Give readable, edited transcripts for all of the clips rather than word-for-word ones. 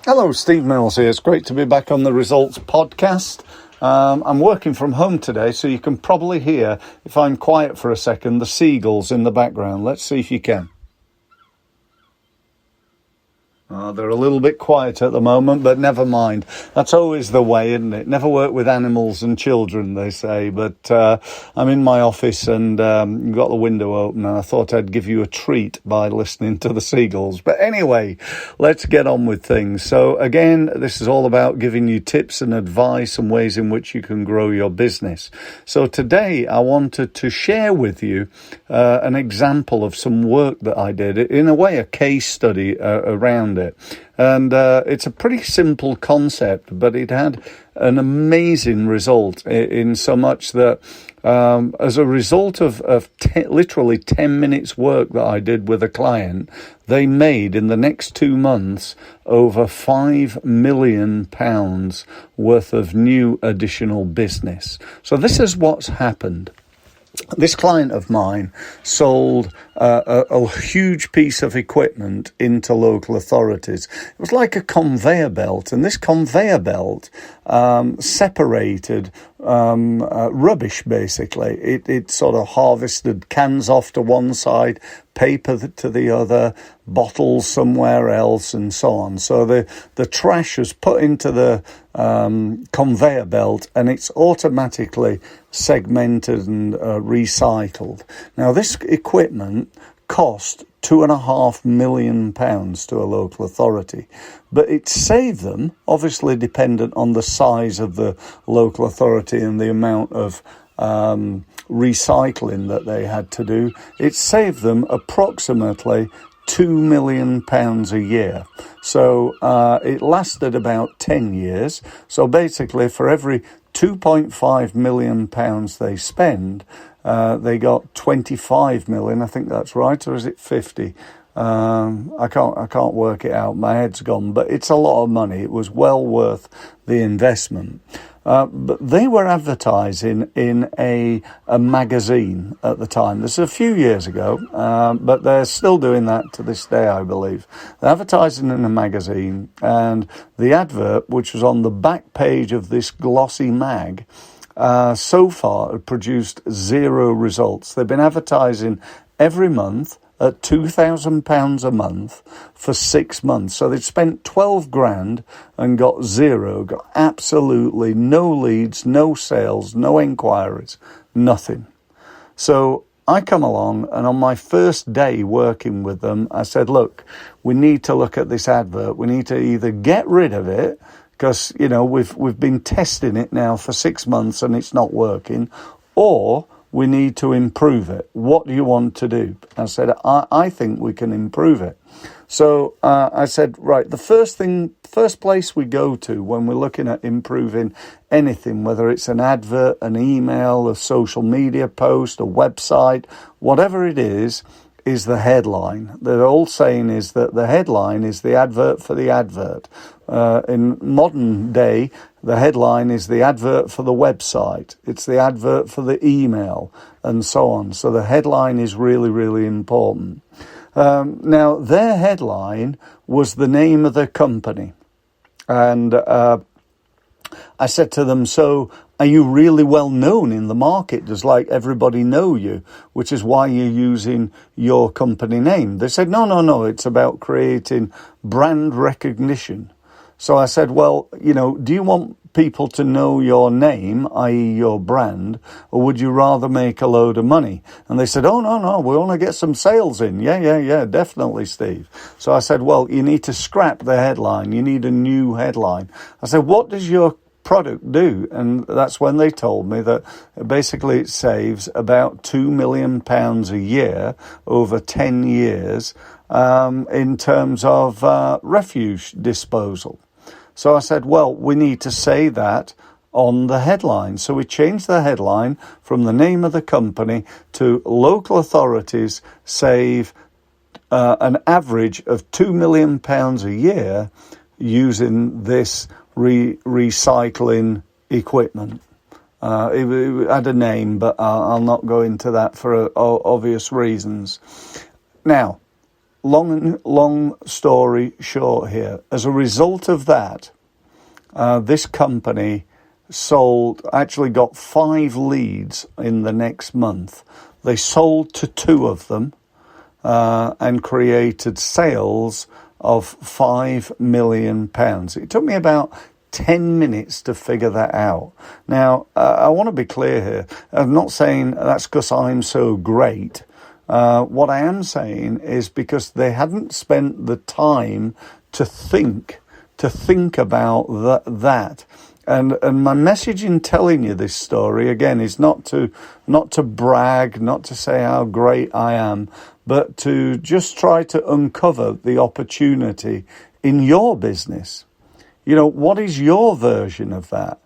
Hello, Steve Mills here. It's great to be back on the Results podcast. I'm working from home today, so you can probably hear, if I'm quiet for a second, the seagulls in the background. Let's see if you can. They're a little bit quiet at the moment, but never mind. That's always the way, isn't it? Never work with animals and children, they say. But I'm in my office and got the window open, and I thought I'd give you a treat by listening to the seagulls. But anyway, let's get on with things. So again, this is all about giving you tips and advice and ways in which you can grow your business. So today I wanted to share with you an example of some work that I did, in a way a case study around it. And it's a pretty simple concept, but it had an amazing result in so much that as a result of literally 10 minutes work that I did with a client, they made in the next 2 months over £5 million worth of new additional business. So this is what's happened. This client of mine sold a huge piece of equipment into local authorities. It was like a conveyor belt, and this conveyor belt separated rubbish, basically. It sort of harvested cans off to one side, paper to the other, bottles somewhere else, and so on. So the trash was put into the conveyor belt, and it's automatically segmented and recycled. Now, this equipment cost £2.5 million to a local authority, but it saved them, obviously dependent on the size of the local authority and the amount of recycling that they had to do. It saved them approximately £2 million a year. So it lasted about 10 years. So basically, for every £2.5 million they spend, they got 25 million. I think that's right, or is it 50? I can't work it out. My head's gone, but it's a lot of money. It was well worth the investment. But they were advertising in a magazine at the time. This is a few years ago, but they're still doing that to this day, I believe. They're advertising in a magazine, and the advert, which was on the back page of this glossy mag, so far had produced zero results. They've been advertising every month at £2,000 a month for 6 months. So they'd spent 12 grand and got zero, got absolutely no leads, no sales, no inquiries, nothing. So I come along, and on my first day working with them, I said, look, we need to look at this advert. We need to either get rid of it, because, you know, we've been testing it now for 6 months and it's not working, or we need to improve it. What do you want to do? I said, I think we can improve it. So I said, right, the first place we go to when we're looking at improving anything, whether it's an advert, an email, a social media post, a website, whatever it is the headline. The old saying is that the headline is the advert for the advert. In modern day, the headline is the advert for the website. It's the advert for the email, and so on. So the headline is really, really important. Now, their headline was the name of the company. And I said to them, so are you really well known in the market? Does like everybody know you, which is why you're using your company name? They said, no, it's about creating brand recognition. So I said, well, you know, do you want people to know your name, i.e. your brand, or would you rather make a load of money? And they said, oh, no, we want to get some sales in. Yeah, definitely, Steve. So I said, well, you need to scrap the headline. You need a new headline. I said, what does your product do? And that's when they told me that basically it saves about £2 million a year over 10 years in terms of refuse disposal. So I said, well, we need to say that on the headline. So we changed the headline from the name of the company to local authorities save an average of £2 million a year using this recycling equipment. It had a name, but I'll not go into that for obvious reasons. Now, long story short here, as a result of that, this company actually got 5 leads in the next month. They sold to 2 of them and created sales of £5 million. It took me about 10 minutes to figure that out. Now, I want to be clear here. I'm not saying that's because I'm so great. What I am saying is because they hadn't spent the time to think about that. And my message in telling you this story, again, is not to brag, not to say how great I am, but to just try to uncover the opportunity in your business. You know, what is your version of that?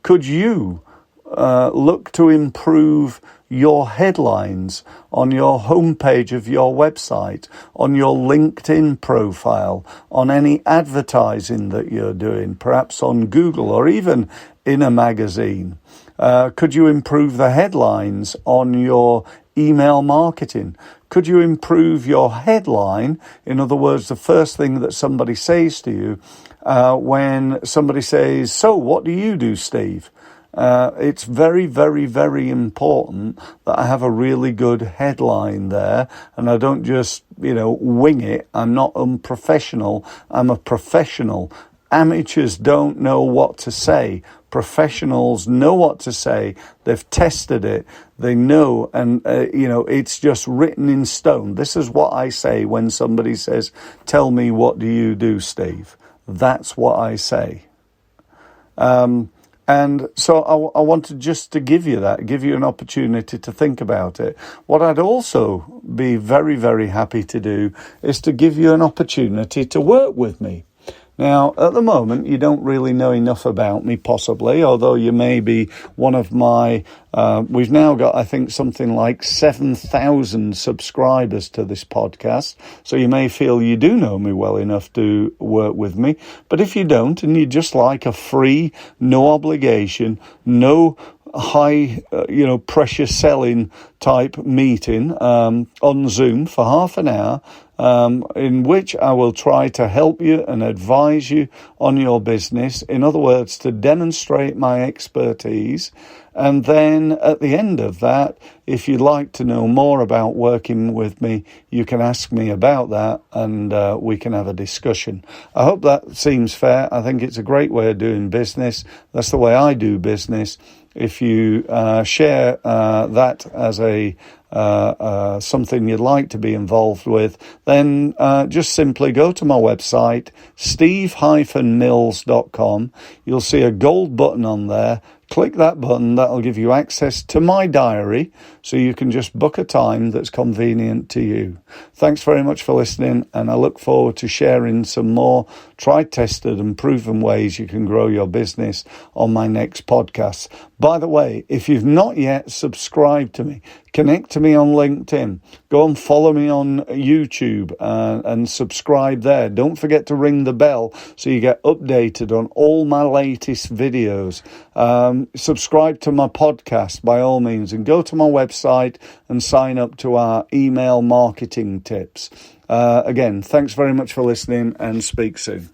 Could you look to improve your headlines on your homepage of your website, on your LinkedIn profile, on any advertising that you're doing, perhaps on Google or even in a magazine? Could you improve the headlines on your email marketing? Could you improve your headline? In other words, the first thing that somebody says to you when somebody says, "So what do you do, Steve?" It's very, very, very important that I have a really good headline there, and I don't just, wing it. I'm not unprofessional. I'm a professional. Amateurs don't know what to say. Professionals know what to say. They've tested it. They know, and, it's just written in stone. This is what I say when somebody says, "Tell me, what do you do, Steve?" That's what I say. And so I wanted just to give you an opportunity to think about it. What I'd also be very, very happy to do is to give you an opportunity to work with me. Now, at the moment, you don't really know enough about me, possibly, although you may be one of my... we've now got, I think, something like 7,000 subscribers to this podcast, so you may feel you do know me well enough to work with me. But if you don't, and you just like a free, no obligation, no high, pressure selling type meeting on Zoom for half an hour, in which I will try to help you and advise you on your business. In other words, to demonstrate my expertise. And then at the end of that, if you'd like to know more about working with me, you can ask me about that and we can have a discussion. I hope that seems fair. I think it's a great way of doing business. That's the way I do business. If you share that as a something you'd like to be involved with, then just simply go to my website, steve-mills.com. You'll see a gold button on there. Click that button. That'll give you access to my diary, so you can just book a time that's convenient to you. Thanks very much for listening, and I look forward to sharing some more tried, tested and proven ways you can grow your business on my next podcast. By the way, if you've not yet subscribed to me, connect to me on LinkedIn. Go and follow me on YouTube and subscribe there. Don't forget to ring the bell so you get updated on all my latest videos. Subscribe to my podcast by all means, and go to my website and sign up to our email marketing tips. Again, thanks very much for listening, and speak soon.